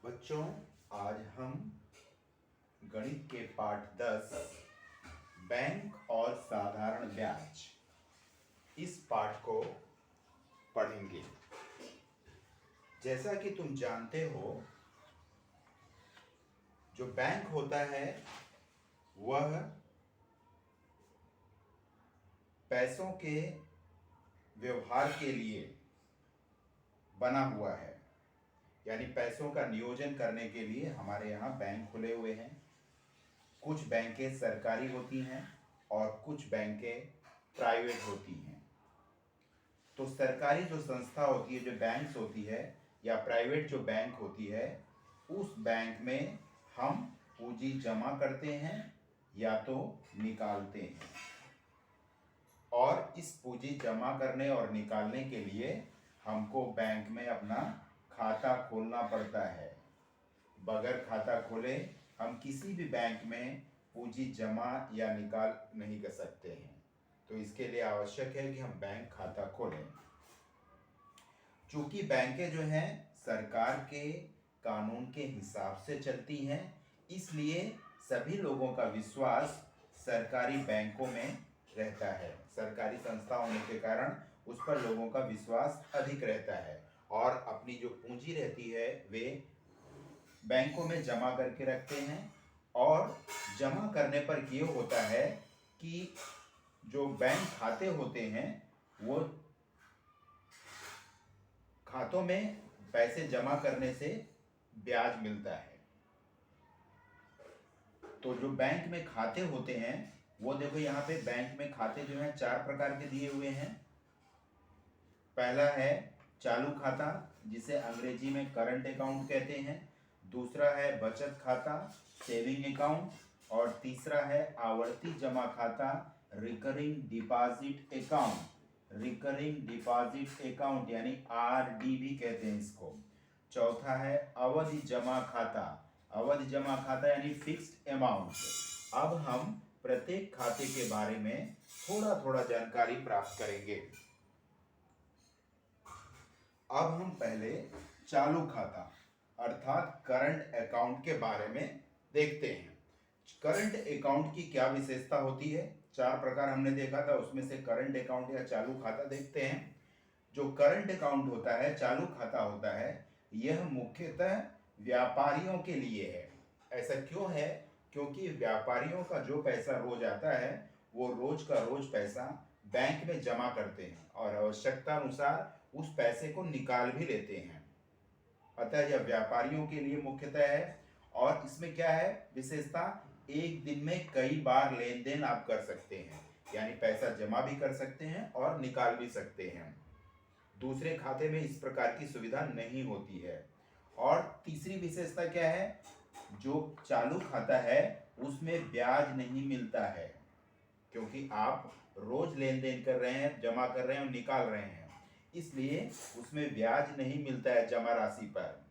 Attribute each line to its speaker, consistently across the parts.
Speaker 1: बच्चों, आज हम गणित के पाठ 10 बैंक और साधारण ब्याज इस पाठ को पढ़ेंगे। जैसा कि तुम जानते हो, जो बैंक होता है वह पैसों के व्यवहार के लिए बना हुआ है। यानी पैसों का नियोजन करने के लिए हमारे यहाँ बैंक खुले हुए हैं। कुछ बैंकें सरकारी होती हैं और कुछ बैंकें प्राइवेट होती हैं। तो सरकारी जो संस्था होती है, जो बैंक्स होती है, या प्राइवेट जो बैंक होती है, उस बैंक में हम पूंजी जमा करते हैं या तो निकालते हैं। और इस पूंजी जमा करने और निकालने के लिए हमको बैंक में अपना खाता खोलना पड़ता है। बगैर खाता खोले हम किसी भी बैंक में पूंजी जमा या निकाल नहीं कर सकते हैं। तो इसके लिए आवश्यक है कि हम बैंक खाता खोलें। चूंकि बैंकें जो हैं सरकार के कानून के हिसाब से चलती हैं, इसलिए सभी लोगों का विश्वास सरकारी बैंकों में रहता है। सरकारी संस्था होने के कारण उस पर लोगों का विश्वास अधिक रहता है और अपनी जो पूंजी रहती है वे बैंकों में जमा करके रखते हैं। और जमा करने पर ये होता है कि जो बैंक खाते होते हैं वो खातों में पैसे जमा करने से ब्याज मिलता है। तो जो बैंक में खाते होते हैं वो देखो, यहाँ पे बैंक में खाते जो हैं 4 प्रकार के दिए हुए हैं। पहला है चालू खाता, जिसे अंग्रेजी में करंट अकाउंट कहते हैं। दूसरा है बचत खाता, सेविंग अकाउंट। और तीसरा है आवर्ती जमा खाता, recurring deposit account. Recurring deposit account यानी आरडी भी कहते हैं इसको। चौथा है अवधि जमा खाता। अवधि जमा खाता यानी फिक्स्ड अमाउंट। अब हम प्रत्येक खाते के बारे में थोड़ा थोड़ा जानकारी प्राप्त करेंगे। अब हम पहले चालू खाता अर्थात करंट अकाउंट के बारे में देखते हैं। करंट अकाउंट की क्या विशेषता होती है? 4 प्रकार हमने देखा था, उसमें से करंट अकाउंट या चालू खाता देखते हैं। जो करंट अकाउंट होता है, चालू खाता होता है, यह मुख्यतः व्यापारियों के लिए है। ऐसा क्यों है? क्योंकि व्यापारियों का जो पैसा रोज आता है वो रोज का रोज पैसा बैंक में जमा करते हैं और आवश्यकता अनुसार उस पैसे को निकाल भी लेते हैं। अतः यह व्यापारियों के लिए मुख्यतः है। और इसमें क्या है विशेषता? एक दिन में कई बार लेन देन आप कर सकते हैं, यानी पैसा जमा भी कर सकते हैं और निकाल भी सकते हैं। दूसरे खाते में इस प्रकार की सुविधा नहीं होती है। और तीसरी विशेषता क्या है? जो चालू खाता है उसमें ब्याज नहीं मिलता है, क्योंकि आप रोज लेन देन कर रहे हैं, जमा कर रहे हैं और निकाल रहे हैं, इसलिए उसमें ब्याज नहीं मिलता है जमा राशि पर।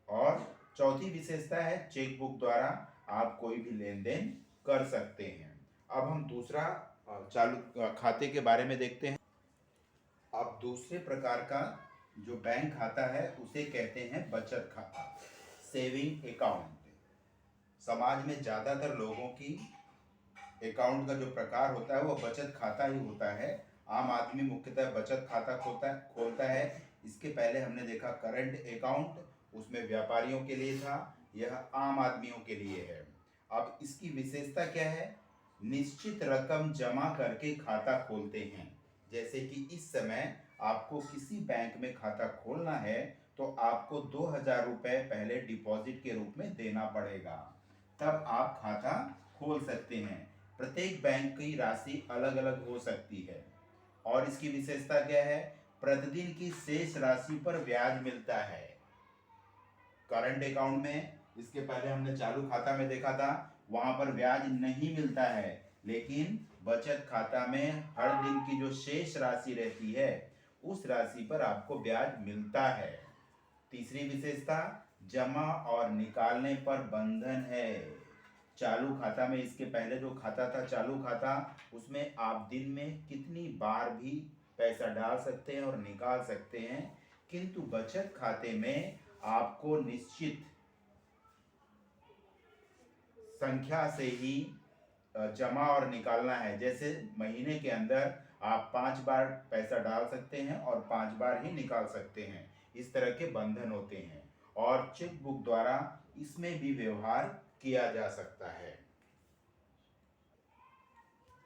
Speaker 1: और चौथी विशेषता है चेक बुक द्वारा आप कोई भी लेन देन कर सकते हैं। अब हम दूसरा चालू खाते के बारे में देखते हैं। अब दूसरे प्रकार का जो बैंक खाता है उसे कहते हैं बचत खाता, सेविंग अकाउंट। समाज में ज़्यादातर लोगों की अकाउंट का जो प्रकार होता है वो बचत खाता ही होता है। आम आदमी मुख्यतः बचत खाता खोलता है। इसके पहले हमने देखा करंट अकाउंट, उसमें व्यापारियों के लिए था, यह आम आदमियों के लिए है। अब इसकी विशेषता क्या है? निश्चित रकम जमा करके खाता खोलते हैं। जैसे कि इस समय आपको किसी बैंक में खाता खोलना है तो आपको 2000 रुपये पहले डिपॉजिट के रूप में देना पड़ेगा, तब आप खाता खोल सकते हैं। प्रत्येक बैंक की राशि अलग अलग हो सकती है। और इसकी विशेषता क्या है? प्रतिदिन की शेष राशि पर ब्याज मिलता है। करंट अकाउंट में, इसके पहले हमने चालू खाता में देखा था, वहां पर ब्याज नहीं मिलता है, लेकिन बचत खाता में हर दिन की जो शेष राशि रहती है उस राशि पर आपको ब्याज मिलता है। तीसरी विशेषता जमा और निकालने पर बंधन है। चालू खाता में, इसके पहले जो खाता था चालू खाता, उसमें आप दिन में कितनी बार भी पैसा डाल सकते हैं और निकाल सकते हैं, किंतु बचत खाते में आपको निश्चित संख्या से ही जमा और निकालना है। जैसे महीने के अंदर आप 5 बार पैसा डाल सकते हैं और 5 बार ही निकाल सकते हैं, इस तरह के बंधन होते हैं। और चेक बुक द्वारा इसमें भी व्यवहार किया जा सकता है।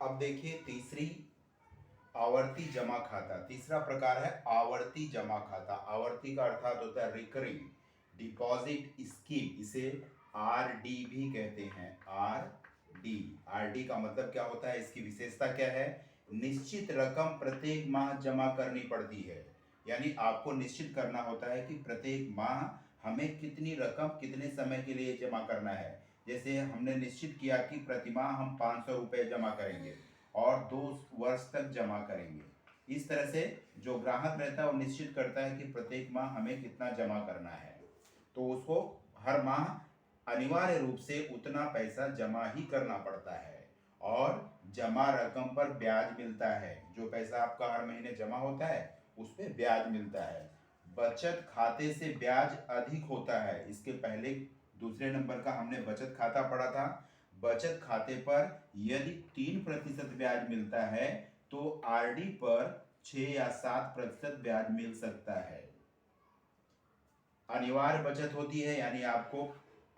Speaker 1: अब देखिए तीसरी आवर्ती जमा खाता। तीसरा प्रकार है आवर्ती जमा खाता। आवर्ती का अर्थात होता है रिकरिंग डिपॉजिट स्कीम, इसे आरडी भी कहते हैं। आरडी, आरडी का मतलब क्या होता है, इसकी विशेषता क्या है? निश्चित रकम प्रत्येक माह जमा करनी पड़ती है। यानी आपको निश्चित करना होता है कि प्रत्येक माह हमें कितनी रकम कितने समय के लिए जमा करना है। जैसे हमने निश्चित किया कि प्रति माह हम 500 रुपये जमा करेंगे और 2 वर्ष तक जमा करेंगे। इस तरह से जो ग्राहक रहता है वो निश्चित करता है कि प्रत्येक माह हमें कितना जमा करना है, तो उसको हर माह अनिवार्य रूप से उतना पैसा जमा ही करना पड़ता है। और जमा रकम पर ब्याज मिलता है। जो पैसा आपका हर महीने जमा होता है उस पर ब्याज मिलता है। बचत खाते से ब्याज अधिक होता है। इसके पहले दूसरे नंबर का हमने बचत खाता पढ़ा था। बचत खाते पर यदि 3% ब्याज मिलता है तो आरडी पर 6 या 7% ब्याज मिल सकता है। अनिवार्य बचत होती है, यानी आपको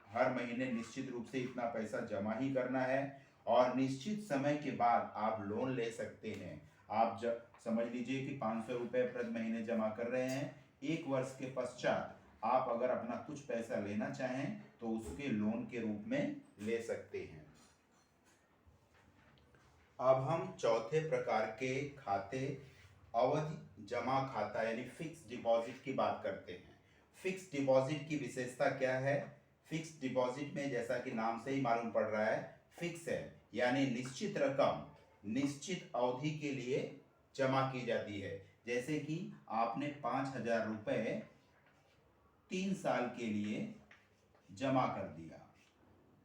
Speaker 1: हर महीने निश्चित रूप से इतना पैसा जमा ही करना है और निश्चित समय के बाद आप लोन ले सकते हैं। आप जब समझ लीजिए कि 500 रुपये प्रति महीने जमा कर रहे हैं, 1 वर्ष के पश्चात आप अगर अपना कुछ पैसा लेना चाहें तो उसके लोन के रूप में ले सकते हैं। अब हम चौथे प्रकार के खाते अवधि जमा खाता यानी फिक्स डिपॉजिट की बात करते हैं। फिक्स डिपॉजिट की विशेषता क्या है? फिक्स डिपॉजिट में जैसा कि नाम से ही मालूम पड़ रहा है, फिक्स है यानी निश्चित रकम निश्चित अवधि के लिए जमा की जाती है। जैसे कि आपने 5,000 रुपये 3 साल के लिए जमा कर दिया,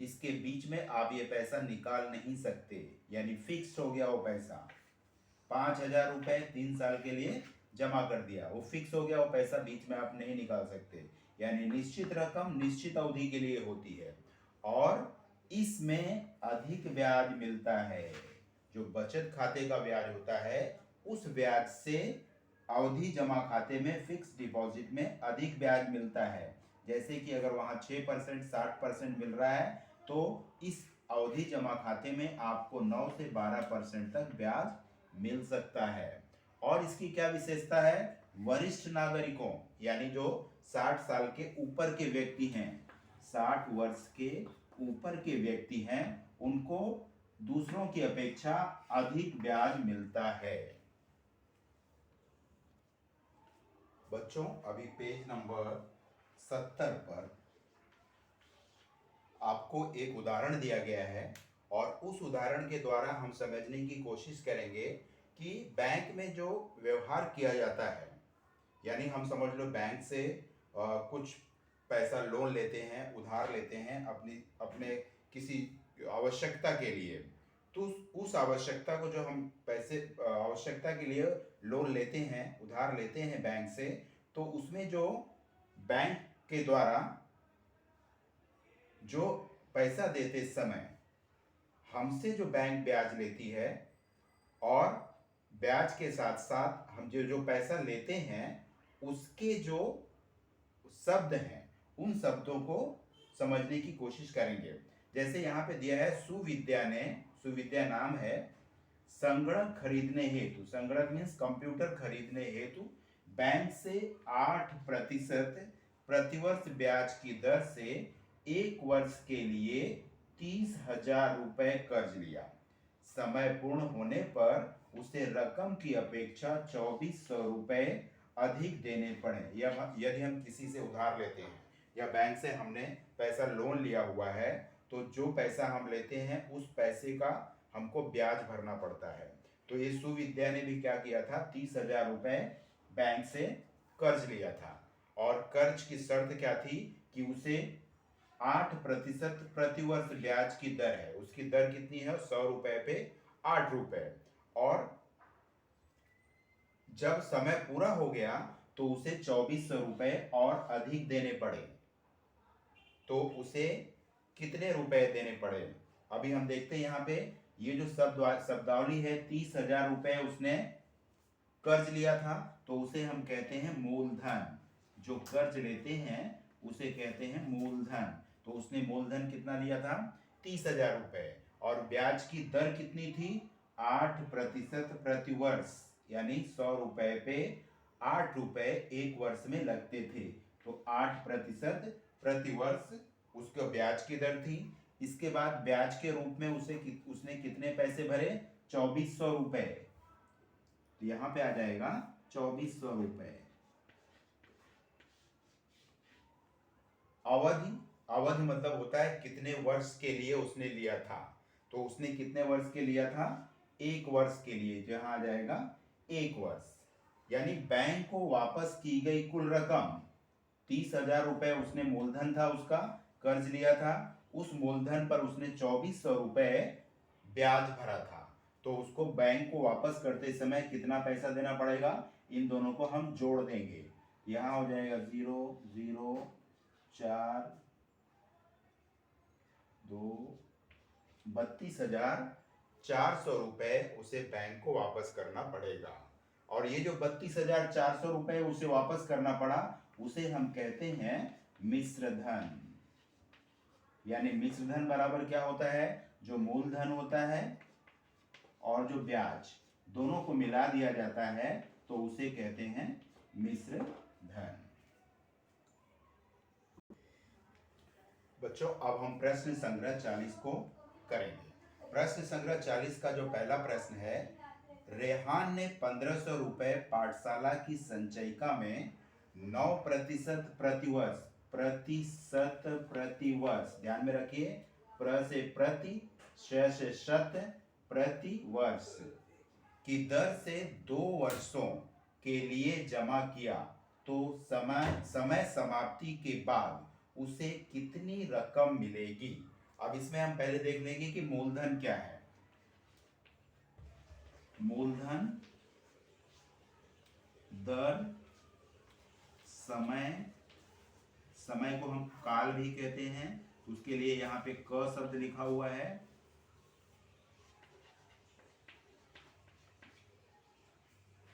Speaker 1: इसके बीच में आप ये पैसा निकाल नहीं सकते, यानी फिक्स हो गया वो पैसा। 5,000 रुपये 3 साल के लिए जमा कर दिया, वो फिक्स हो गया, वो पैसा बीच में आप नहीं निकाल सकते। यानी निश्चित रकम निश्चित अवधि के लिए होती है और इसमें अधिक ब्याज मिलता है। जो बचत खाते का ब्याज होता है उस ब्याज से अवधि जमा खाते में फिक्स डिपॉजिट में अधिक ब्याज मिलता है। जैसे कि अगर वहाँ 6% 60% मिल रहा है तो इस अवधि जमा खाते में आपको 9 से 12% तक ब्याज मिल सकता है। और इसकी क्या विशेषता है? वरिष्ठ नागरिकों यानी जो 60 साल के ऊपर के व्यक्ति हैं, 60 वर्ष के ऊपर के व्यक्ति हैं, उनको दूसरों की अपेक्षा अधिक ब्याज मिलता है। बच्चों अभी पेज नंबर 70 पर आपको एक उदाहरण दिया गया है और उस उदाहरण के द्वारा हम समझने की कोशिश करेंगे कि बैंक में जो व्यवहार किया जाता है, यानी हम समझ लो बैंक से कुछ पैसा लोन लेते हैं, उधार लेते हैं अपने किसी आवश्यकता के लिए, तो उस आवश्यकता को जो हम पैसे आवश्यकता के लिए लोन लेते हैं, उधार लेते हैं बैंक से, तो उसमें जो बैंक के द्वारा जो पैसा देते समय हमसे जो बैंक ब्याज लेती है और ब्याज के साथ साथ हम जो पैसा लेते हैं उसके जो शब्द हैं उन शब्दों को समझने की कोशिश करेंगे। जैसे यहाँ पे दिया है सुविद्या नाम है संगणक खरीदने हेतु, संगणक मीन्स कंप्यूटर खरीदने हेतु बैंक से 8% प्रतिवर्ष ब्याज की दर से 1 वर्ष के लिए 30,000 रुपये कर्ज लिया। समय पूर्ण होने पर उसे रकम की अपेक्षा 2,400 रुपये अधिक देने पड़े। यदि हम किसी से उधार लेते हैं या बैंक से हमने पैसा लोन लिया हुआ है तो जो पैसा हम लेते हैं उस पैसे का हमको ब्याज भरना पड़ता है। तो ये सुविद्या ने भी क्या किया था, 30,000 रुपये बैंक से कर्ज लिया था और कर्ज की शर्त क्या थी कि उसे 8% प्रतिवर्ष ब्याज की दर है, उसकी दर कितनी है, 100 रुपये पे 8 रुपये, और जब समय पूरा हो गया तो उसे 2,400 रुपये और अधिक देने पड़े। तो उसे कितने रुपए देने पड़े। अभी हम देखते हैं यहाँ पे ये जो शब्दावली है, 30,000 रुपए उसने कर्ज लिया था, तो उसे हम कहते हैं मूलधन। जो कर्ज लेते हैं उसे कहते हैं मूलधन। तो उसने मूलधन कितना लिया था, 30,000 रुपए, और ब्याज की दर कितनी थी, 8% प्रति वर्ष, यानी 100 रुपए पे 8 रुपए एक वर्ष में लगते थे। तो 8% प्रति वर्ष उसके ब्याज की दर थी। इसके बाद ब्याज के रूप में उसने कितने पैसे भरे, 2400 रुपए। तो यहां पे आ जाएगा 2400 रुपए। अवधि, अवधि मतलब होता है कितने वर्ष के लिए उसने लिया था। तो उसने कितने वर्ष के लिया था, 1 वर्ष के लिए, तो यहां आ जाएगा 1 वर्ष। यानी बैंक को वापस की गई कुल रकम 30,000 रुपए उसने मूलधन था, उसका कर्ज लिया था, उस मूलधन पर उसने 2400 रुपए ब्याज भरा था। तो उसको बैंक को वापस करते समय कितना पैसा देना पड़ेगा, इन दोनों को हम जोड़ देंगे। यहां हो जाएगा 0 0 4 2 32,400 रुपए उसे बैंक को वापस करना पड़ेगा। और ये जो 32,400 रुपए उसे वापस करना पड़ा, उसे हम कहते हैं मिश्र धन। यानी मिश्र धन बराबर क्या होता है, जो मूलधन होता है और जो ब्याज दोनों को मिला दिया जाता है, तो उसे कहते हैं मिश्र धन। बच्चों अब हम प्रश्न संग्रह 40 को करेंगे। प्रश्न संग्रह 40 का जो पहला प्रश्न है, रेहान ने 1500 रुपए पाठशाला की संचयिका में 9% प्रतिवर्ष, प्रतिशत प्रतिवर्ष, ध्यान में रखिए, प्र से प्रति, श से शत, प्रति वर्ष की दर से 2 वर्षों के लिए जमा किया, तो समय समाप्ति के बाद उसे कितनी रकम मिलेगी। अब इसमें हम पहले देख लेंगे कि मूलधन क्या है। मूलधन, दर, समय, समय को हम काल भी कहते हैं, उसके लिए यहां पे क शब्द लिखा हुआ है,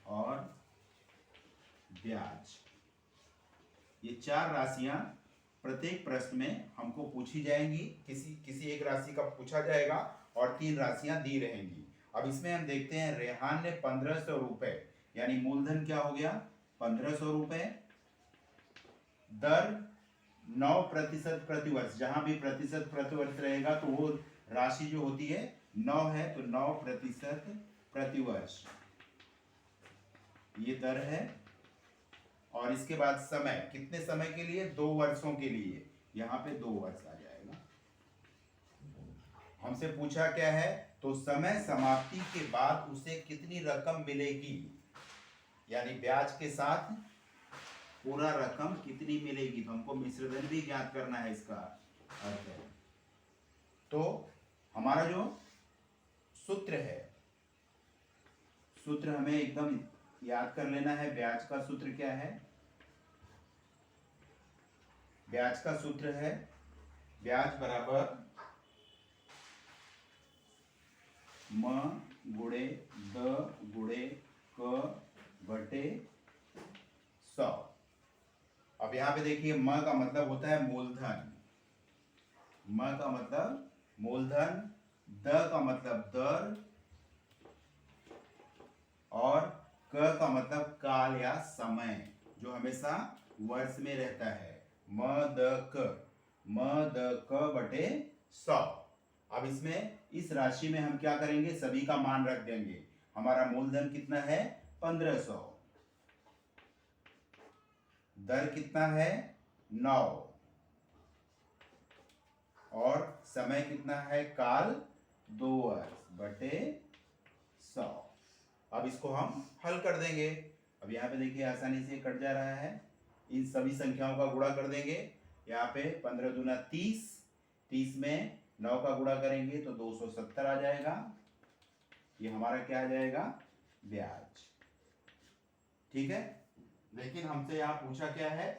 Speaker 1: और ब्याज। ये 4 राशियां प्रत्येक प्रश्न में हमको पूछी जाएंगी, किसी एक राशि का पूछा जाएगा और 3 राशियां दी रहेंगी। अब इसमें हम देखते हैं, रेहान ने 1500 रुपए, यानी मूलधन क्या हो गया 1500 रुपए, दर 9% प्रतिवर्ष, जहां भी प्रतिशत प्रतिवर्ष रहेगा तो वो राशि जो होती है 9 है, तो 9% प्रतिवर्ष ये दर है। और इसके बाद समय, कितने समय के लिए, 2 वर्षों के लिए, यहां पे 2 वर्ष आ जाएगा। हमसे पूछा क्या है, तो समय समाप्ति के बाद उसे कितनी रकम मिलेगी, यानी ब्याज के साथ पूरा रकम कितनी मिलेगी। तो हमको मिश्र धन भी ज्ञात करना है, इसका अर्थ है। तो हमारा जो सूत्र है, सूत्र हमें एकदम याद कर लेना है। ब्याज का सूत्र क्या है, ब्याज का सूत्र है, ब्याज बराबर म गुणे द गुणे क बटे 100। अब यहां पे देखिए, म का मतलब होता है मूलधन, म का मतलब मूलधन, द का मतलब दर, और क का मतलब काल या समय, जो हमेशा वर्ष में रहता है। म द क बटे 100। अब इसमें इस राशि में हम क्या करेंगे, सभी का मान रख देंगे। हमारा मूलधन कितना है 1500, दर कितना है 9, और समय कितना है काल 2 वर्ष बटे 100। अब इसको हम हल कर देंगे। अब यहाँ पे देखिए आसानी से कट जा रहा है, इन सभी संख्याओं का गुणा कर देंगे। यहाँ पे 15 दूना 30, 30 में 9 का गुणा करेंगे तो 270 आ जाएगा। ये हमारा क्या आ जाएगा, ब्याज। ठीक है, लेकिन हमसे यहाँ पूछा क्या है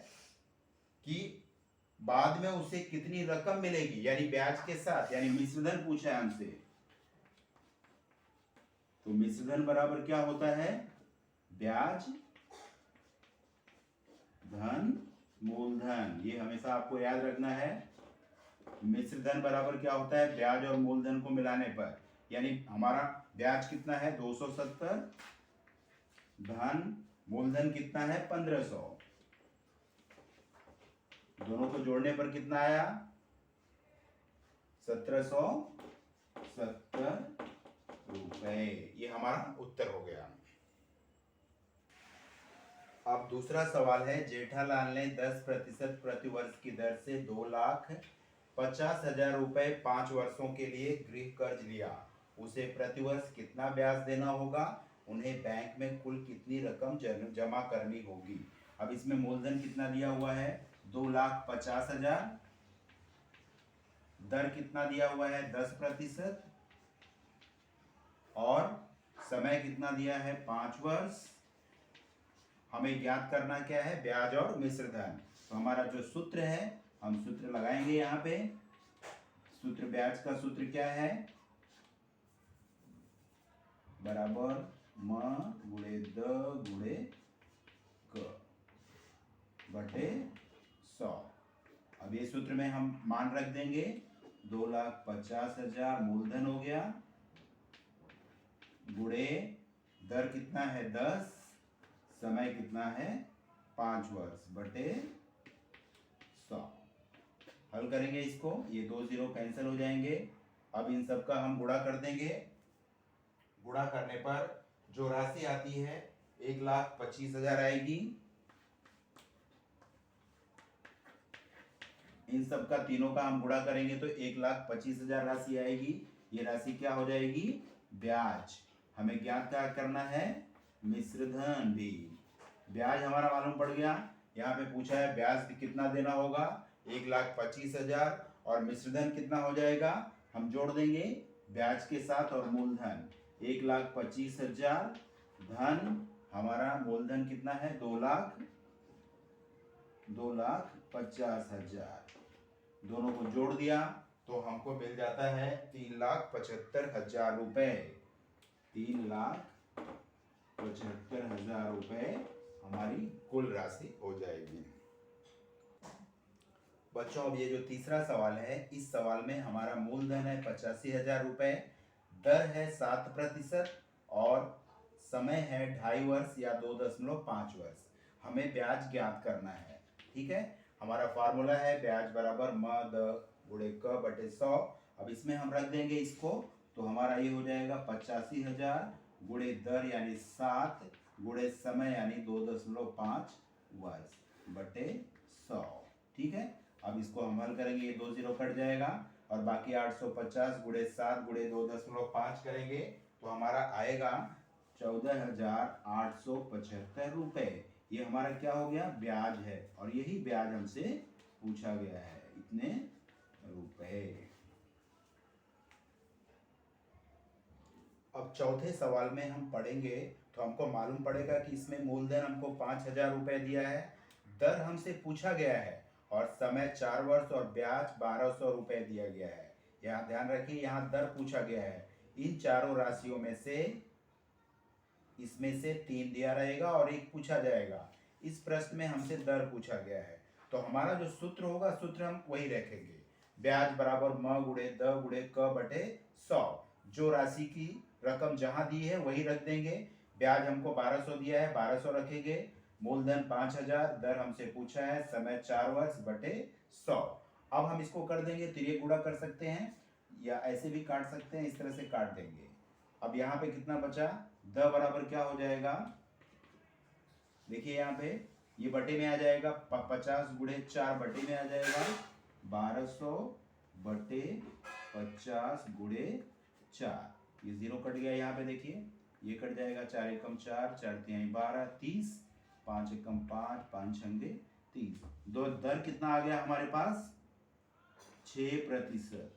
Speaker 1: कि बाद में उसे कितनी रकम मिलेगी, यानी ब्याज के साथ, यानी मिश्रधन पूछा है हमसे। तो मिश्रधन बराबर क्या होता है, ब्याज धन मूलधन। ये हमेशा आपको याद रखना है। मिश्रधन बराबर क्या होता है, ब्याज और मूलधन को मिलाने पर, यानी हमारा ब्याज कितना है 270, धन मूलधन कितना है 1500, दोनों को जोड़ने पर कितना आया 1770 रुपए। ये हमारा उत्तर हो गया। अब दूसरा सवाल है, जेठालाल ने 10% प्रतिवर्ष की दर से 2,50,000 रुपए 5 वर्षों के लिए गृह कर्ज लिया। उसे प्रतिवर्ष कितना ब्याज देना होगा, उन्हें बैंक में कुल कितनी रकम जमा करनी होगी। अब इसमें मूलधन कितना दिया हुआ है 2,50,000, दर कितना दिया हुआ है 10%, और समय कितना दिया है 5 वर्ष। हमें ज्ञात करना क्या है, ब्याज और मिश्रधन। तो हमारा जो सूत्र है, हम सूत्र लगाएंगे यहाँ पे। सूत्र, ब्याज का सूत्र क्या है, बराबर म गुणे द गुणे क बटे 100। अब ये सूत्र में हम मान रख देंगे, 2,50,000 मूलधन हो गया, गुणे दर कितना है 10, समय कितना है 5 वर्ष, बटे 100। हल करेंगे इसको, ये 2 0 कैंसिल हो जाएंगे। अब इन सब का हम गुणा कर देंगे। गुणा करने पर जो राशि आती है 1,25,000 आएगी। इन सब का तीनों का हम गुणा करेंगे तो 1,25,000 राशि आएगी। ये राशि क्या हो जाएगी, ब्याज। हमें ज्ञात क्या करना है, मिश्रधन भी। ब्याज हमारा मालूम पड़ गया। यहाँ पे पूछा है ब्याज कितना देना होगा 1,25,000, और मिश्रधन कितना हो जाएगा, हम जोड़ देंगे ब्याज के साथ और मूलधन। 1,25,000 धन हमारा मूलधन कितना है 2,50,000, दोनों को जोड़ दिया तो हमको मिल जाता है 3,75,000 रुपए। 3,75,000 रुपए हमारी कुल राशि हो जाएगी। बच्चों, अब ये जो तीसरा सवाल है, इस सवाल में हमारा मूलधन है 85,000 रुपए, दर है 7% और समय है 2.5 वर्ष या 2.5 वर्ष। हमें ब्याज ज्ञात करना है। ठीक है, हमारा फार्मूला है ब्याज बराबर म द गुणे क बटे 100। अब इसमें हम रख देंगे इसको, तो हमारा ये हो जाएगा 85,000 गुणे दर यानी 7 गुणे समय यानी 2.5 वर्ष बटे 100। ठीक है, अब इसको हम हल करेंगे, ये 2 0 कट जाएगा और बाकी 850 गुणे 7 गुणे 2.5 करेंगे तो हमारा आएगा 14,875 रुपए। ये हमारा क्या हो गया, ब्याज है, और यही ब्याज हमसे पूछा गया है, इतने रुपए। अब चौथे सवाल में हम पढ़ेंगे तो हमको मालूम पड़ेगा कि इसमें मूलधन हमको 5,000 रुपए दिया है, दर हमसे पूछा गया है, और समय 4 वर्ष और ब्याज 1,200 रुपए दिया गया है। यहाँ ध्यान रखिए, यहाँ दर पूछा गया है। इन चारों राशियों में से इसमें से 3 दिया रहेगा और 1 पूछा जाएगा। इस प्रश्न में हमसे दर पूछा गया है, तो हमारा जो सूत्र होगा, सूत्र हम वही रखेंगे, ब्याज बराबर म गुणे द गुणे क बटे 100। जो राशि की रकम जहां दी है वही रख देंगे। ब्याज हमको 1,200 दिया है, 1,200 रखेंगे। मूलधन 5,000, दर हमसे पूछा है, समय 4 वर्ष बटे 100। अब हम इसको कर देंगे, तिर्यक गुणा कर सकते हैं या ऐसे भी काट सकते हैं, इस तरह से काट देंगे। अब यहाँ पे कितना बचा, द बराबर क्या हो जाएगा, देखिए यहाँ पे ये बटे में आ जाएगा, 50 गुणे 4 बटे में आ जाएगा, 1,200 बटे 50 गुणे 4। ये 0 कट गया, यहाँ पे देखिए ये कट जाएगा, 4 एकम 4, 4 तिहाई 12, 30, 5 एकम 5, 5 छंगे 30। दो दर कितना आ गया हमारे पास 6%,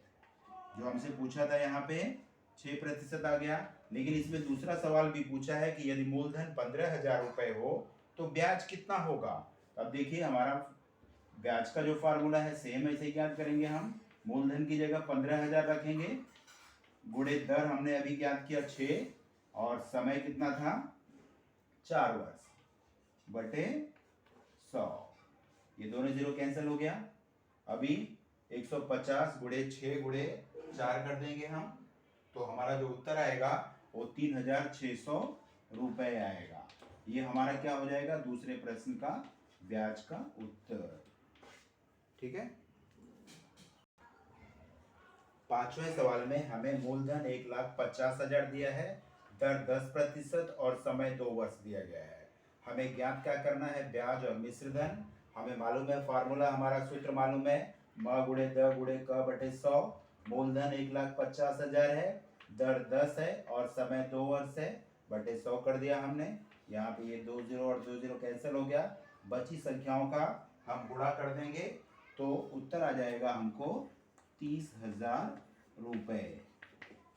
Speaker 1: जो हमसे पूछा था यहाँ पे 6% आ गया। लेकिन इसमें दूसरा सवाल भी पूछा है कि यदि मूलधन 15,000 रुपए हो तो ब्याज कितना होगा। अब देखिए हमारा ब्याज का जो फार्मूला है सेम ऐसे ही ज्ञात करेंगे हम। मूलधन की जगह 15,000 रखेंगे, गुणे दर हमने अभी ज्ञात किया 6, और समय कितना था 4 वर्ष, बटे 100। ये दोनों जीरो कैंसिल हो गया। अभी 150 गुणे 6 गुणे 4 कर देंगे हम, तो हमारा जो उत्तर आएगा वो 3,600 रुपए आएगा। ये हमारा क्या हो जाएगा, दूसरे प्रश्न का ब्याज का उत्तर। ठीक है। पांचवें सवाल में हमें मूलधन 1,50,000 दिया है, दर 10% और समय 2 वर्ष दिया गया है। हमें ज्ञात क्या करना है, ब्याज और मिश्र धन। हमें मालूम है फार्मूला, हमारा सूत्र मालूम है, म गुणे द गुणे क बटे 100। मूलधन 1,50,000 है, दर 10 है और समय 2 वर्ष है, बटे 100 कर दिया हमने। यहाँ पे ये 2 जीरो और 2 जीरो कैंसिल हो गया। बची संख्याओं का हम गुणा कर देंगे तो उत्तर आ जाएगा हमको 30,000 रुपए।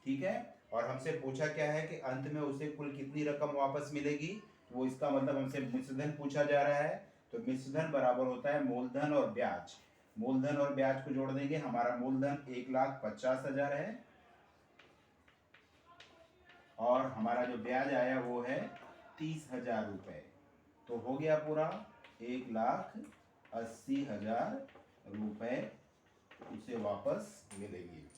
Speaker 1: ठीक है। और हमसे पूछा क्या है कि अंत में उसे कुल कितनी रकम वापस मिलेगी, वो इसका मतलब हमसे मिश्रधन पूछा जा रहा है। तो मिश्रधन बराबर होता है मूलधन और ब्याज। मूलधन और ब्याज को जोड़ देंगे, हमारा मूलधन 1,50,000 है और हमारा जो ब्याज आया वो है 30,000 रुपए। तो हो गया पूरा 1,80,000 रुपए उसे वापस मिलेगी।